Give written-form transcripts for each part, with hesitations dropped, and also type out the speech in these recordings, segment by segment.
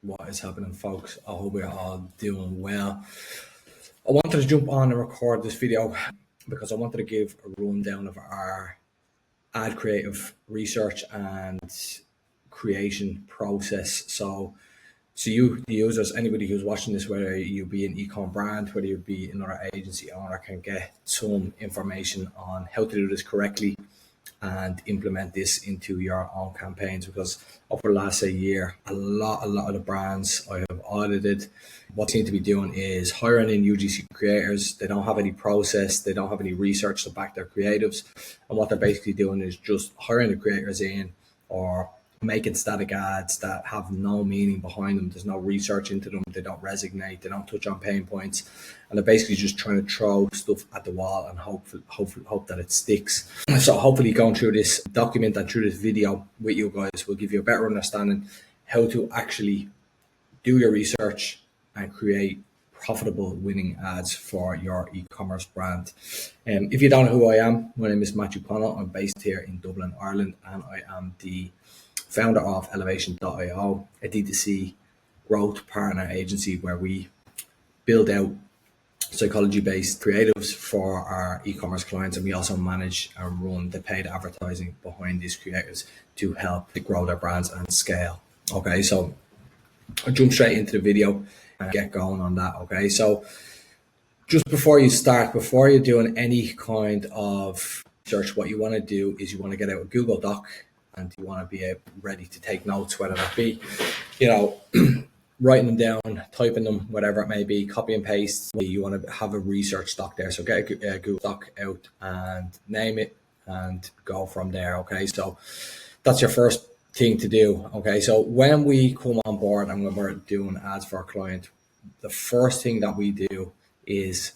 What is happening, folks? I hope we're all doing well. I wanted to jump on and record this video because I wanted to give a rundown of our ad creative research and creation process. So you, the users, anybody who's watching this, whether you be an e-com brand, whether you be another agency owner, can get some information on how to do this correctly and implement this into your own campaigns. Because over the last year, a lot of the brands I have audited, what they seem to be doing is hiring in UGC creators. They don't have any process, they don't have any research to back their creatives, and what they're basically doing is just hiring the creators in or making static ads that have no meaning behind them. There's no research into them. They don't resonate. They don't touch on pain points, and they're basically just trying to throw stuff at the wall and hope that it sticks. So hopefully, going through this document and through this video with you guys will give you a better understanding how to actually do your research and create profitable winning ads for your e-commerce brand. If you don't know who I am, my name is Matthew Connell. I'm based here in Dublin, Ireland, and I am the founder of Elevation.io, a D2C growth partner agency where we build out psychology-based creatives for our e-commerce clients, and we also manage and run the paid advertising behind these creatives to help to grow their brands and scale. Okay, so I'll jump straight into the video and get going on that. Okay, so just before you start, before you're doing any kind of research, what you want to do is you want to get out a Google Doc and you want to be ready to take notes, whether that be, writing them down, typing them, whatever it may be, copy and paste. You want to have a research doc there. So get a Google Doc out and name it and go from there. Okay, so that's your first thing to do. Okay, so when we come on board and when we're doing ads for our client, the first thing that we do is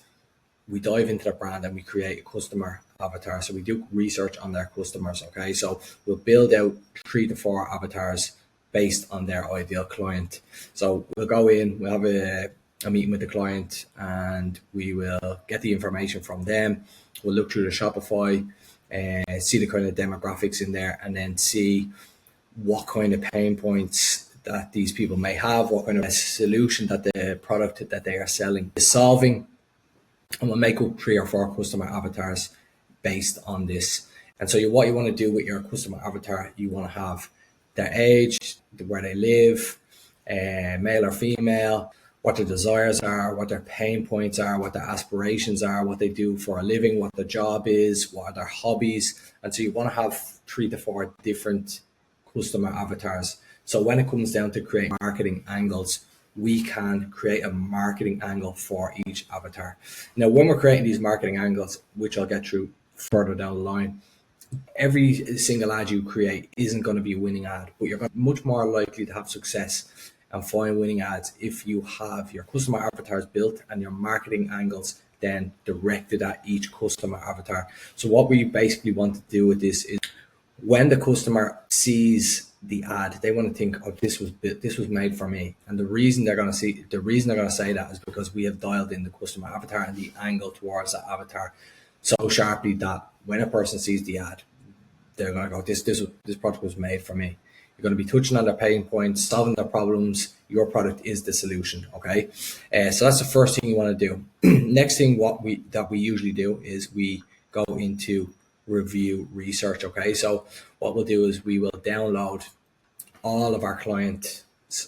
we dive into the brand and we create a customer avatar. So we do research on their customers. Okay, so we'll build out 3 to 4 avatars based on their ideal client. So we'll go in, we'll have a meeting with the client, and we will get the information from them. We'll look through the Shopify and see the kind of demographics in there, and then see what kind of pain points that these people may have, what kind of solution that the product that they are selling is solving. And we'll make up 3 or 4 customer avatars based on this. And so what you want to do with your customer avatar, you want to have their age, where they live, male or female, what their desires are, what their pain points are, what their aspirations are, what they do for a living, what their job is, what are their hobbies. And so you want to have 3 to 4 different customer avatars. So when it comes down to creating marketing angles, we can create a marketing angle for each avatar. Now, when we're creating these marketing angles, which I'll get through further down the line, every single ad you create isn't going to be a winning ad, but you're much more likely to have success and find winning ads if you have your customer avatars built and your marketing angles then directed at each customer avatar. So what we basically want to do with this is when the customer sees the ad, they want to think, oh, this was made for me. And the reason they're going to say that is because we have dialed in the customer avatar and the angle towards that avatar so sharply that when a person sees the ad, they're going to go, this product was made for me. You're going to be touching on their pain points, solving their problems. Your product is the solution. Okay, so that's the first thing you want to do. Next thing that we usually do is we go into review research. Okay, so what we'll do is we will download all of our client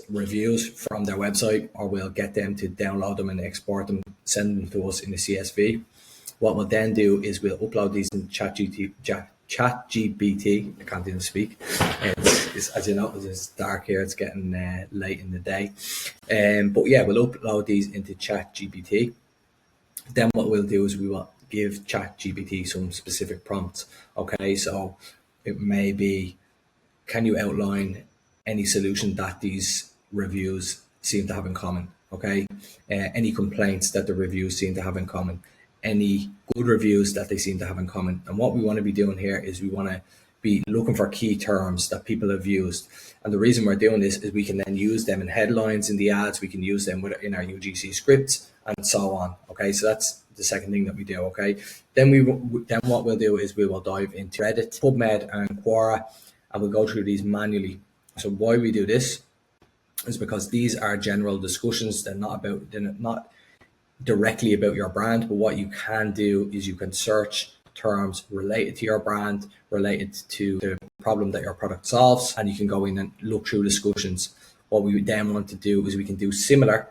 reviews from their website, or we'll get them to download them and export them, send them to us in a CSV. What we'll then do is we'll upload these in ChatGPT. I can't even speak. It's, as you know, it's dark here. It's getting late in the day. But yeah, we'll upload these into ChatGPT. Then what we'll do is we will give ChatGPT some specific prompts. Okay, so it may be, can you outline any solution that these reviews seem to have in common? Okay, any complaints that the reviews seem to have in common, any good reviews that they seem to have in common. And what we want to be doing here is we want to be looking for key terms that people have used. And the reason we're doing this is we can then use them in headlines in the ads, we can use them in our UGC scripts and so on. Okay, so that's the second thing that we do. Okay, then what we'll do is we will dive into Reddit, PubMed and Quora, and we'll go through these manually. So why we do this is because these are general discussions. They're not directly about your brand, but what you can do is you can search terms related to your brand, related to the problem that your product solves, and you can go in and look through discussions. What we then want to do is we can do similar.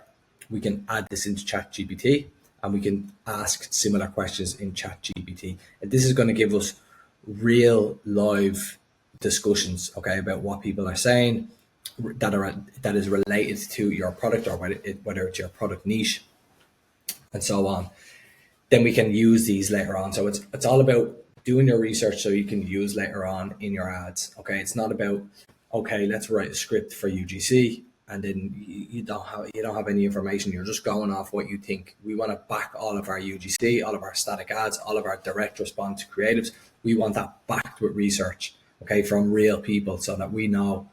We can add this into ChatGPT and we can ask similar questions in ChatGPT. And this is going to give us real live discussions, okay, about what people are saying that is related to your product, or whether it's your product niche, and so on. Then we can use these later on. So it's all about doing your research so you can use later on in your ads. Okay, it's not about, okay, let's write a script for UGC and then you don't have any information. You're just going off what you think. We want to back all of our UGC, all of our static ads, all of our direct response creatives. We want that backed with research, okay, from real people, so that we know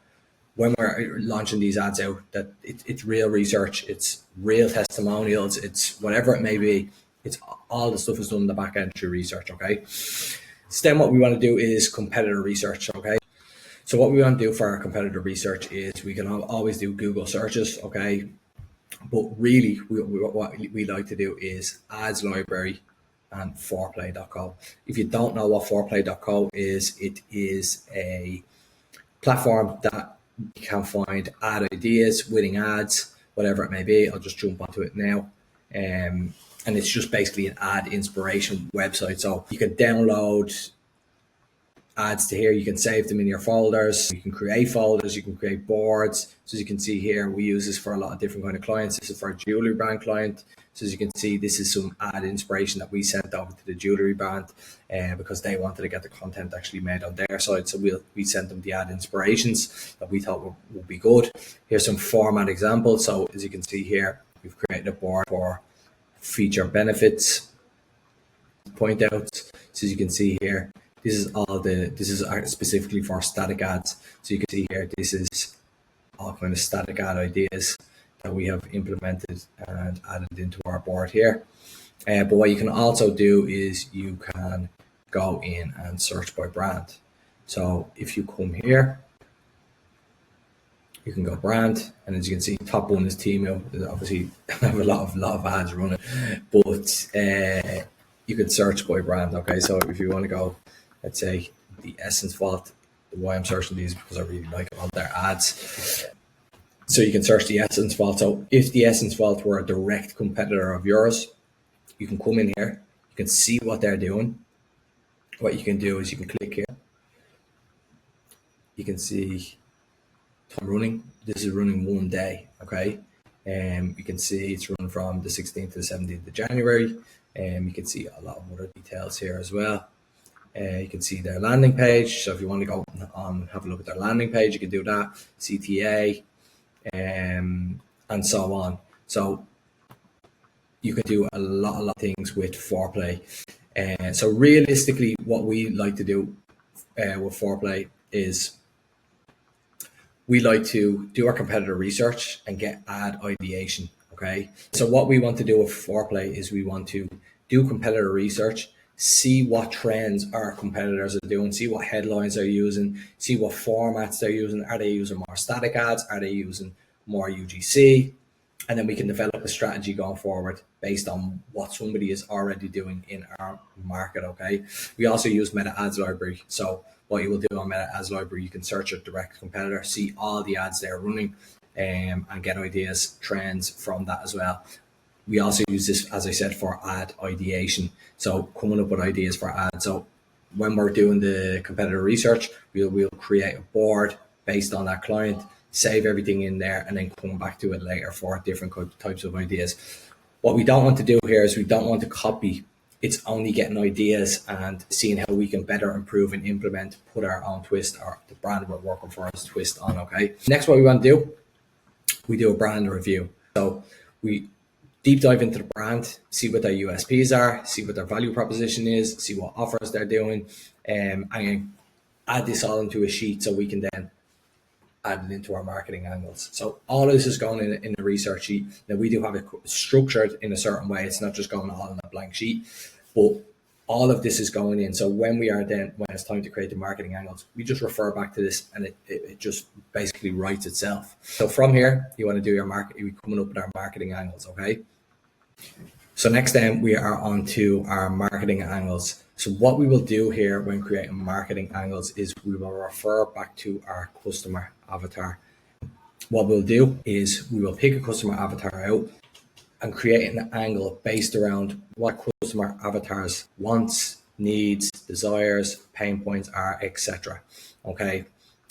when we're launching these ads out that it's real research, it's real testimonials, it's whatever it may be. It's all the stuff is done in the back end through research, okay? So then what we want to do is competitor research, okay? So what we want to do for our competitor research is we can always do Google searches, okay? But really what we like to do is ads library and foreplay.co. If you don't know what foreplay.co is, it is a platform that you can find ad ideas, winning ads, whatever it may be. I'll just jump onto it now. And it's just basically an ad inspiration website. So you can download ads to here. You can save them in your folders. You can create folders. You can create boards. So as you can see here, we use this for a lot of different kind of clients. This is for a jewelry brand client. So as you can see, this is some ad inspiration that we sent over to the jewelry brand because they wanted to get the content actually made on their side. So we sent them the ad inspirations that we thought would be good. Here's some format examples. So as you can see here, we've created a board for feature benefits, point outs. So as you can see here, this is specifically for static ads. So you can see here, this is all kind of static ad ideas that we have implemented and added into our board here. But what you can also do is you can go in and search by brand. So if you come here, you can go brand, and as you can see, top one is Temu. Obviously, I have a lot of ads running, but you can search by brand. Okay, so if you want to go, let's say the Essence Vault. Why I'm searching these because I really like all their ads. So you can search the Essence Vault. So if the Essence Vault were a direct competitor of yours, you can come in here. You can see what they're doing. What you can do is you can click here. You can see time running. This is running one day, okay? You can see it's running from the 16th to the 17th of January. You can see a lot of other details here as well. You can see their landing page. So if you want to go on have a look at their landing page, you can do that. CTA, and so on. So you can do a lot of things with Foreplay. So realistically, what we like to do with Foreplay is we like to do our competitor research and get ad ideation. Okay. So what we want to do with Foreplay is we want to do competitor research, see what trends our competitors are doing, see what headlines they're using, see what formats they're using. Are they using more static ads? Are they using more UGC? And then we can develop a strategy going forward based on what somebody is already doing in our market, okay? We also use Meta Ads Library. So what you will do on Meta Ads Library, you can search a direct competitor, see all the ads they're running, and get ideas, trends from that as well. We also use this, as I said, for ad ideation. So coming up with ideas for ads. So when we're doing the competitor research, we'll create a board based on that client, save everything in there, and then come back to it later for different types of ideas. What we don't want to do here is we don't want to copy. It's only getting ideas and seeing how we can better improve and implement, put our own twist, or the brand we're working for us twist on, okay? Next, what we want to do, we do a brand review. So we deep dive into the brand, see what their USPs are, see what their value proposition is, see what offers they're doing, and add this all into a sheet so we can then add it into our marketing angles. So all of this is going in a research sheet. Now we do have it structured in a certain way. It's not just going all in a blank sheet, but All of this is going in. So when it's time to create the marketing angles, we just refer back to this, and it just basically writes itself. So from here, you want to do your you're coming up with our marketing angles, okay? So next then we are on to our marketing angles. So what we will do here when creating marketing angles is we will refer back to our customer avatar. What we'll do is we will pick a customer avatar out and create an angle based around what customer avatars wants, needs, desires, pain points are, etc. Okay,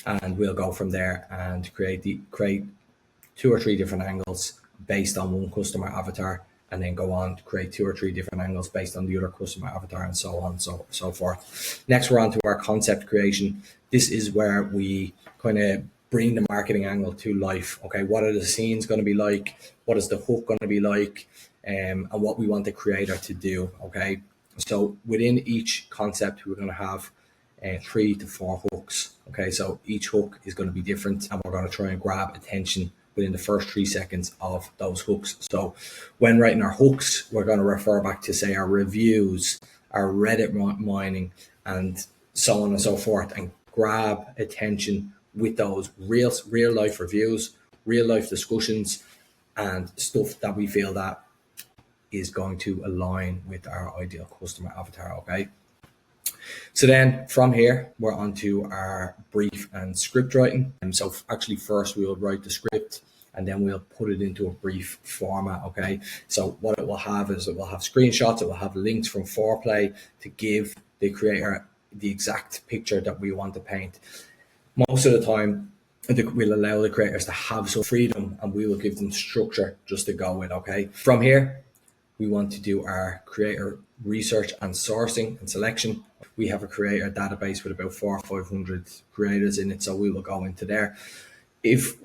and we'll go from there and create 2 or 3 different angles based on one customer avatar, and then go on to create 2 or 3 different angles based on the other customer avatar, and so on, so forth. Next, we're on to our concept creation. This is where we kind of bring the marketing angle to life. Okay, what are the scenes going to be like? What is the hook going to be like? And what we want the creator to do. Okay, so within each concept, we're going to have 3 to 4 hooks. Okay, so each hook is going to be different, and we're going to try and grab attention within the first 3 seconds of those hooks. So when writing our hooks, we're going to refer back to, say, our reviews, our Reddit mining, and so on and so forth, and grab attention with those real life reviews, real life discussions, and stuff that we feel that is going to align with our ideal customer avatar. Okay, so then from here we're on to our brief and script writing. And so actually first we'll write the script, and then we'll put it into a brief format. Okay, so what it will have is it will have screenshots, it will have links from foreplay to give the creator the exact picture that we want to paint. Most of the time, we'll allow the creators to have some freedom, and we will give them structure just to go with. Okay, from here, we want to do our creator research and sourcing and selection. We have a creator database with about 400 or 500 creators in it, so we will go into there. If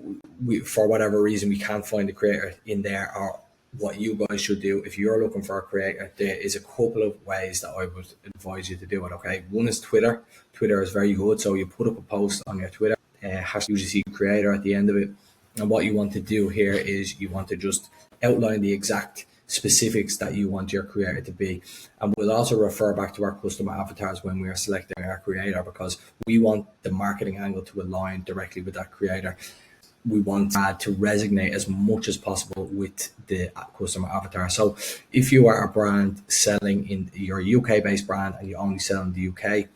we, for whatever reason, we can't find a creator in there, or what you guys should do, if you're looking for a creator, there is a couple of ways that I would advise you to do it. Okay, one is Twitter. Twitter is very good. So you put up a post on your Twitter, hashtag UGC creator at the end of it, and what you want to do here is you want to just outline the exact specifics that you want your creator to be. And we'll also refer back to our customer avatars when we are selecting our creator, because we want the marketing angle to align directly with that creator. We want that to resonate as much as possible with the customer avatar. So if you are a brand selling in your UK based brand and you only sell in the UK,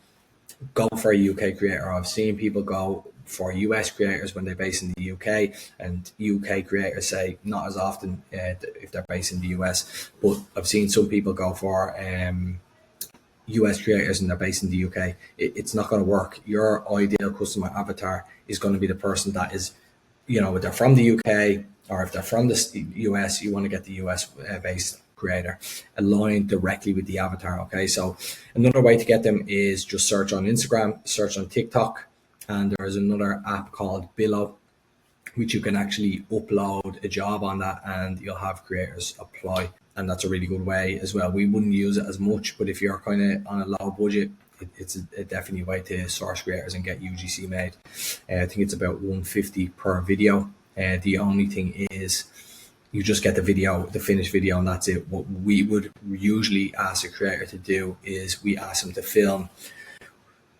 go for a UK creator. I've seen people go for US creators when they're based in the UK, and UK creators say not as often if they're based in the US. But I've seen some people go for US creators and they're based in the UK. It's not going to work. Your ideal customer avatar is going to be the person that is, you know, if they're from the UK or if they're from the US, you want to get the US based creator aligned directly with the avatar. Okay, so another way to get them is just search on Instagram, search on TikTok, and there is another app called Billo, which you can actually upload a job on that and you'll have creators apply. And that's a really good way as well. We wouldn't use it as much, but if you're kind of on a low budget, it's a definitely way to source creators and get UGC made. I think it's about $150 per video. The only thing is you just get the video, the finished video, and that's it. What we would usually ask a creator to do is we ask them to film,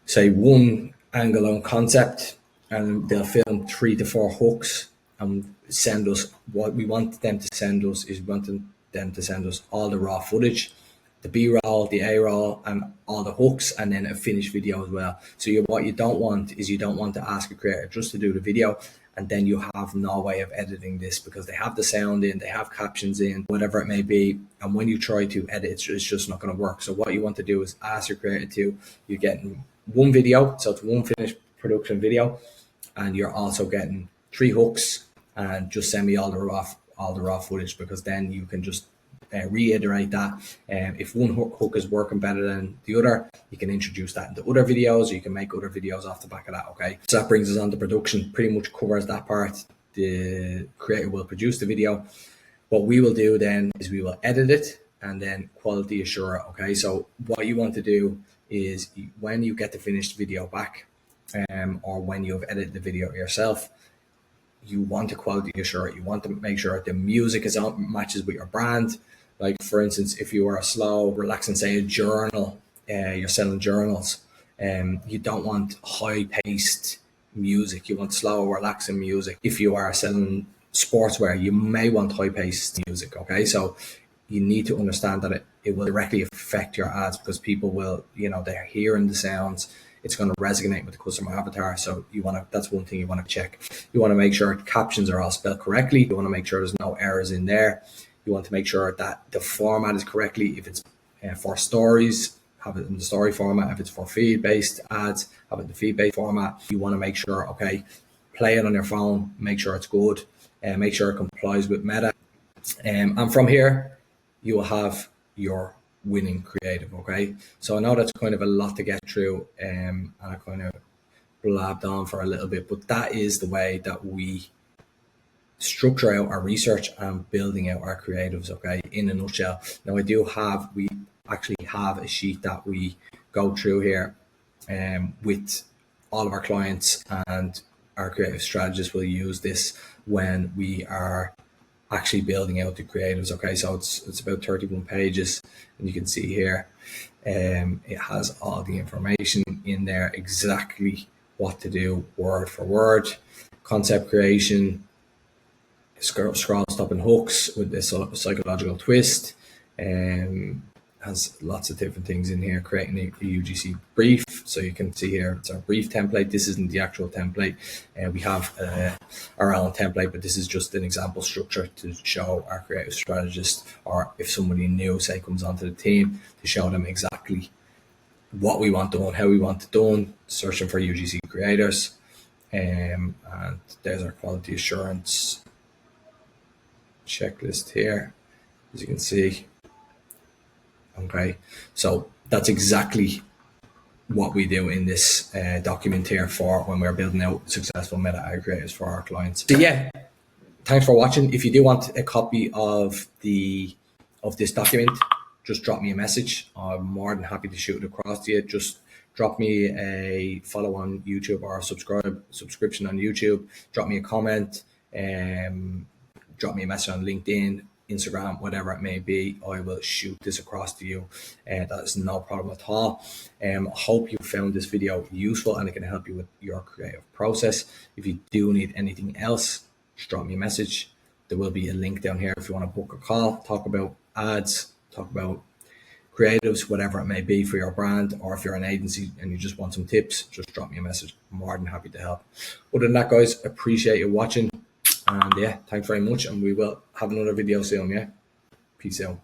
say, one angle on concept, and they'll film 3 to 4 hooks and send us what we want them to send us is we want them to send us all the raw footage, the B-roll, the A-roll, and all the hooks, and then a finished video as well. So what you don't want is you don't want to ask a creator just to do the video, and then you have no way of editing this because they have the sound in, they have captions in, whatever it may be. And when you try to edit, it's just not going to work. So what you want to do is ask your creator to, you're getting one video, so it's one finished production video, and you're also getting 3 hooks, and just send me all the raw footage, because then you can just reiterate that. If one hook is working better than the other, you can introduce that into other videos, or you can make other videos off the back of that. Okay, so that brings us on to production. Pretty much covers that part. The creator will produce the video. What we will do then is we will edit it and then quality assure it. Okay, so what you want to do is when you get the finished video back, or when you have edited the video yourself, you want to quality assure it. You want to make sure the music matches with your brand. Like, for instance, if you are a slow, relaxing, say, a journal you're selling journals, you don't want high-paced music. You want slow, relaxing music. If you are selling sportswear, you may want high-paced music. Okay, so you need to understand that it will directly affect your ads, because people will, they're hearing the sounds. It's going to resonate with the customer avatar. So that's one thing you want to check. You want to make sure captions are all spelled correctly. You want to make sure there's no errors in there. You want to make sure that the format is correctly. If it's for stories, have it in the story format. If it's for feed-based ads, have it in the feed-based format. You want to make sure, okay, play it on your phone, make sure it's good, and make sure it complies with Meta. And from here, you will have your winning creative. Okay, so I know that's kind of a lot to get through, and I kind of blabbed on for a little bit, but that is the way that we structure out our research and building out our creatives. Okay, in a nutshell. Now we actually have a sheet that we go through here with all of our clients, and our creative strategists will use this when we are actually building out the creatives. Okay, so it's about 31 pages, and you can see here it has all the information in there, exactly what to do word for word, concept creation, scroll stop and hooks with this psychological twist, has lots of different things in here, creating a UGC brief. So you can see here, it's our brief template. This isn't the actual template. We have our own template, but this is just an example structure to show our creative strategist, or if somebody new, say, comes onto the team, to show them exactly what we want done, how we want it done, searching for UGC creators. And there's our quality assurance checklist here, as you can see. Okay, so that's exactly what we do in this document here for when we're building out successful meta ad creatives for our clients. So yeah, thanks for watching. If you do want a copy of this document, just drop me a message. I'm more than happy to shoot it across to you. Just drop me a follow on YouTube, or a subscription on YouTube. Drop me a comment, drop me a message on LinkedIn, Instagram, whatever it may be. I will shoot this across to you, and that is no problem at all. I hope you found this video useful and it can help you with your creative process. If you do need anything else, just drop me a message. There will be a link down here if you want to book a call, talk about ads, talk about creatives, whatever it may be for your brand, or if you're an agency and you just want some tips, just drop me a message. I'm more than happy to help. Other than that, guys, appreciate you watching. And yeah, thanks very much, and we will have another video soon. Yeah, peace out.